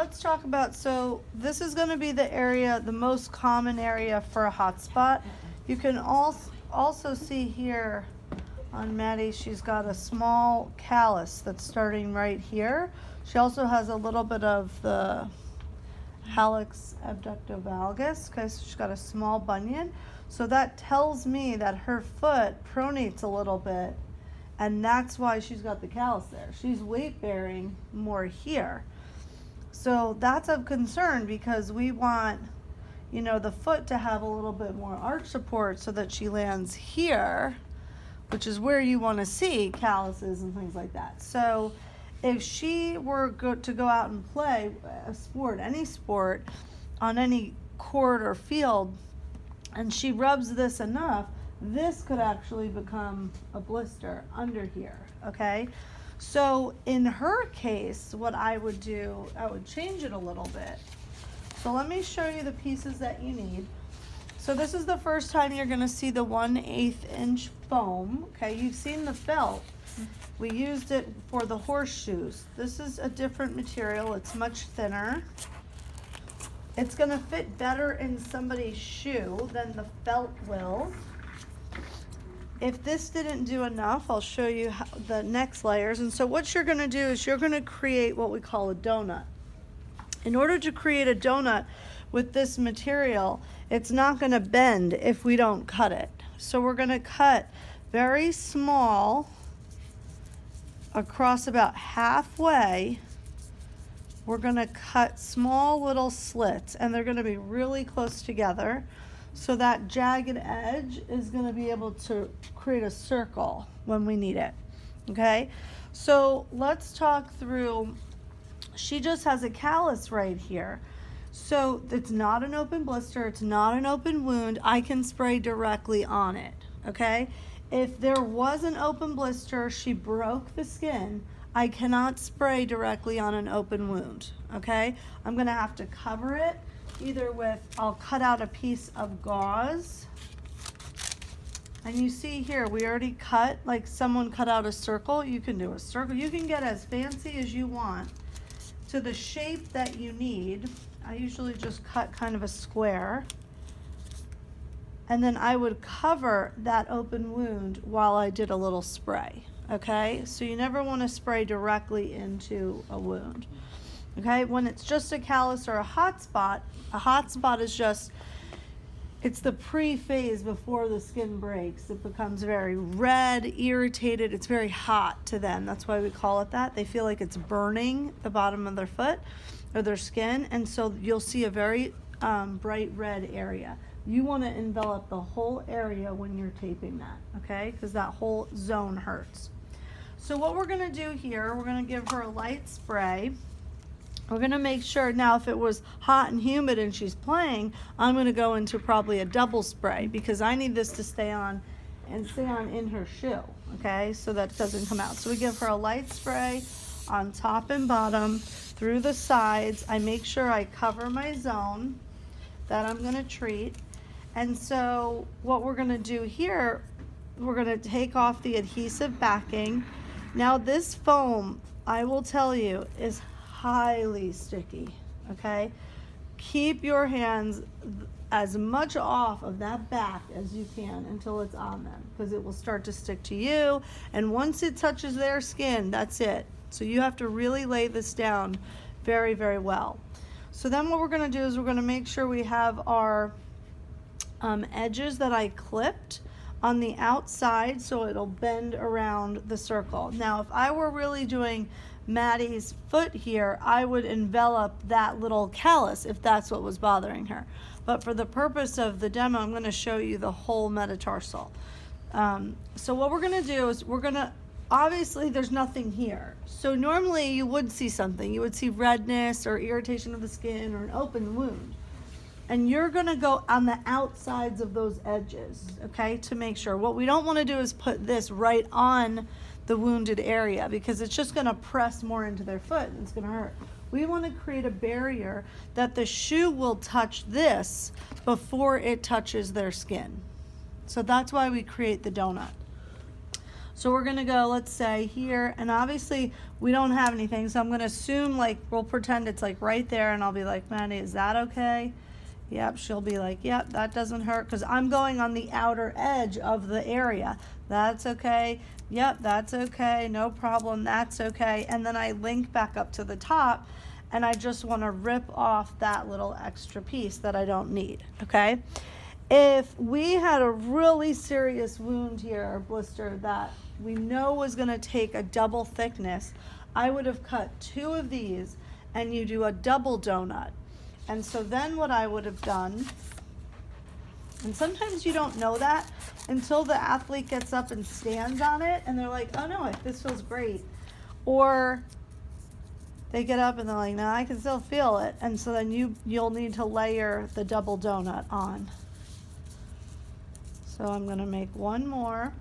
let's talk about, so this is going to be the area, the most common area for a hot spot. You can also see here on Maddie, she's got a small callus that's starting right here. She also has a little bit of the hallux abductovalgus, because she's got a small bunion. So that tells me that her foot pronates a little bit, and that's why she's got the callus there. She's weight bearing more here. So that's of concern, because we want, the foot to have a little bit more arch support so that she lands here, which is where you want to see calluses and things like that. So if she were to go out and play a sport, any sport, on any court or field, and she rubs this enough, this could actually become a blister under here, okay? So in her case, what I would do, I would change it a little bit. So let me show you the pieces that you need. So this is the first time you're gonna see the 1/8 inch foam, okay? You've seen the felt. We used it for the horseshoes. This is a different material, it's much thinner. It's gonna fit better in somebody's shoe than the felt will. If this didn't do enough, I'll show you how, the next layers. And so what you're gonna do is you're gonna create what we call a donut. In order to create a donut with this material, it's not gonna bend if we don't cut it. So we're gonna cut very small across about halfway. We're gonna cut small little slits, and they're gonna be really close together. So that jagged edge is going to be able to create a circle when we need it, okay? So let's talk through, she just has a callus right here. So it's not an open blister, it's not an open wound. I can spray directly on it, okay? If there was an open blister, she broke the skin, I cannot spray directly on an open wound, okay? I'm going to have to cover it. Either with, I'll cut out a piece of gauze. And you see here, we already cut, like someone cut out a circle. You can do a circle. You can get as fancy as you want to the shape that you need. I usually just cut kind of a square. And then I would cover that open wound while I did a little spray, okay? So you never want to spray directly into a wound. Okay, when it's just a callus or a hot spot is just, it's the pre-phase before the skin breaks. It becomes very red, irritated. It's very hot to them. That's why we call it that. They feel like it's burning the bottom of their foot or their skin. And so you'll see a very bright red area. You want to envelop the whole area when you're taping that, okay? Because that whole zone hurts. So what we're going to do here, we're going to give her a light spray. We're going to make sure, now if it was hot and humid and she's playing, I'm going to go into probably a double spray, because I need this to stay on in her shoe, okay, so that it doesn't come out. So we give her a light spray on top and bottom, through the sides. I make sure I cover my zone that I'm going to treat. And so what we're going to do here, we're going to take off the adhesive backing. Now this foam, I will tell you, is highly sticky, okay? Keep your hands as much off of that back as you can until it's on them, because it will start to stick to you, and once it touches their skin, that's it. So you have to really lay this down very, very well. So then what we're going to do is we're going to make sure we have our edges that I clipped on the outside so it'll bend around the circle. Now if I were really doing Maddie's foot here, I would envelop that little callus if that's what was bothering her. But for the purpose of the demo, I'm going to show you the whole metatarsal. So what we're going to do is obviously there's nothing here. So normally you would see something. You would see redness or irritation of the skin or an open wound. And you're going to go on the outsides of those edges, okay, to make sure. What we don't want to do is put this right on the wounded area, because it's just going to press more into their foot and it's going to hurt. We want to create a barrier that the shoe will touch this before it touches their skin. So that's why we create the donut. So we're gonna go, let's say here, and obviously we don't have anything, so I'm gonna assume, like, we'll pretend it's like right there, and I'll be like, Maddie, is that okay? Yep, she'll be like, yep, that doesn't hurt, because I'm going on the outer edge of the area. That's okay. Yep, that's okay. No problem. That's okay. And then I link back up to the top, and I just want to rip off that little extra piece that I don't need, okay? If we had a really serious wound here, or blister, that we know was going to take a double thickness, I would have cut 2 of these, and you do a double donut. And so then what I would have done, and sometimes you don't know that until the athlete gets up and stands on it, and they're like, oh no, this feels great. Or they get up and they're like, no, I can still feel it. And so then you'll need to layer the double donut on. So I'm gonna make 1 more.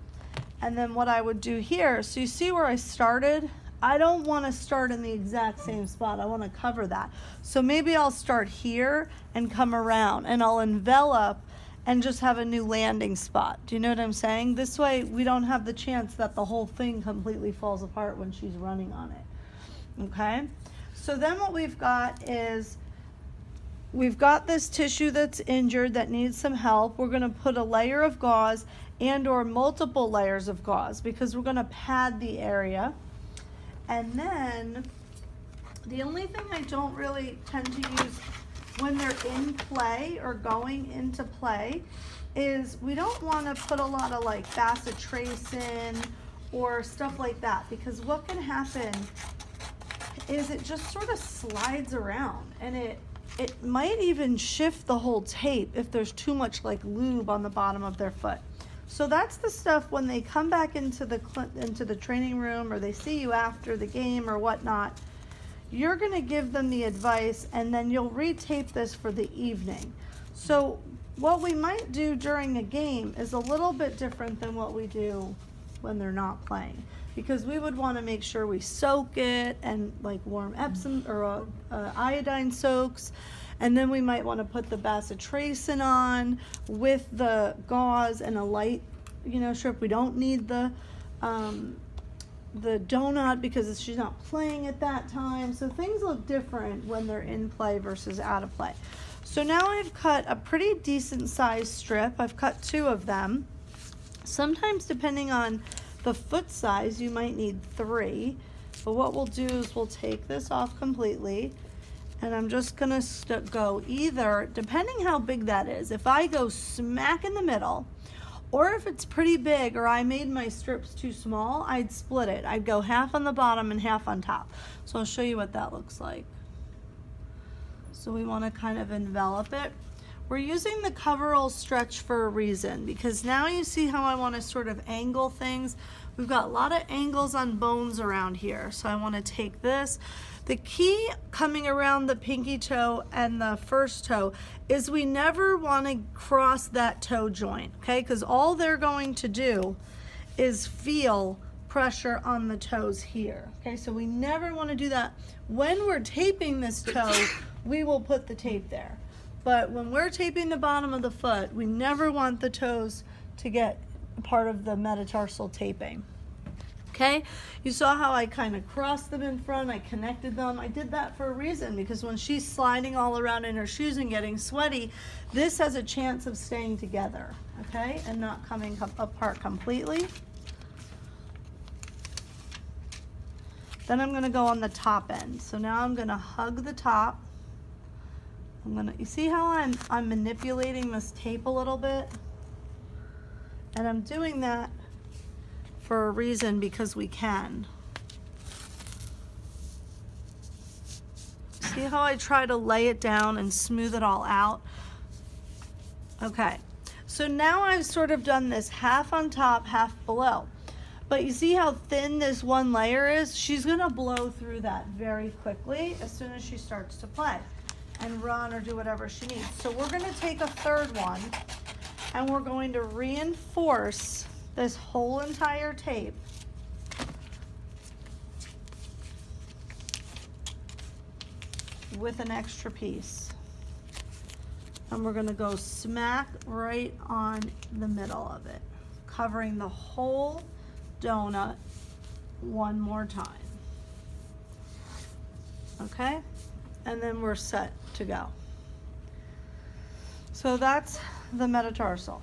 And then what I would do here, so you see where I started? I don't want to start in the exact same spot. I want to cover that. So maybe I'll start here and come around, and I'll envelop and just have a new landing spot. Do you know what I'm saying? This way we don't have the chance that the whole thing completely falls apart when she's running on it. Okay? So then what we've got is, we've got this tissue that's injured that needs some help. We're going to put a layer of gauze and or multiple layers of gauze because we're going to pad the area. And then the only thing I don't really tend to use when they're in play or going into play is we don't want to put a lot of like bacitracin or stuff like that, because what can happen is it just sort of slides around, and it might even shift the whole tape if there's too much like lube on the bottom of their foot. So that's the stuff when they come back into the training room, or they see you after the game or whatnot, you're going to give them the advice, and then you'll retape this for the evening. So what we might do during a game is a little bit different than what we do when they're not playing, because we would want to make sure we soak it and like warm Epsom or iodine soaks. And then we might want to put the bacitracin on with the gauze and a light, strip. We don't need the donut because she's not playing at that time. So things look different when they're in play versus out of play. So now I've cut a pretty decent sized strip. I've cut 2 of them. Sometimes depending on the foot size, you might need 3. But what we'll do is we'll take this off completely. And I'm just gonna go either, depending how big that is, if I go smack in the middle, or if it's pretty big or I made my strips too small, I'd split it. I'd go half on the bottom and half on top. So I'll show you what that looks like. So we wanna kind of envelop it. We're using the coverall stretch for a reason, because now you see how I wanna sort of angle things. We've got a lot of angles on bones around here. So I wanna take this. The key coming around the pinky toe and the first toe is we never want to cross that toe joint, okay? Because all they're going to do is feel pressure on the toes here, okay? So we never want to do that. When we're taping this toe, we will put the tape there. But when we're taping the bottom of the foot, we never want the toes to get part of the metatarsal taping. Okay, you saw how I kind of crossed them in front, I connected them. I did that for a reason, because when she's sliding all around in her shoes and getting sweaty, this has a chance of staying together, okay, and not coming apart completely. Then I'm gonna go on the top end. So now I'm gonna hug the top. You see how I'm manipulating this tape a little bit? And I'm doing that for a reason, because we can. See how I try to lay it down and smooth it all out? Okay, so now I've sort of done this half on top, half below. But you see how thin this one layer is? She's gonna blow through that very quickly as soon as she starts to play and run or do whatever she needs. So we're gonna take a 3rd one, and we're going to reinforce this whole entire tape with an extra piece. And we're gonna go smack right on the middle of it, covering the whole donut one more time. Okay, and then we're set to go. So that's the metatarsal.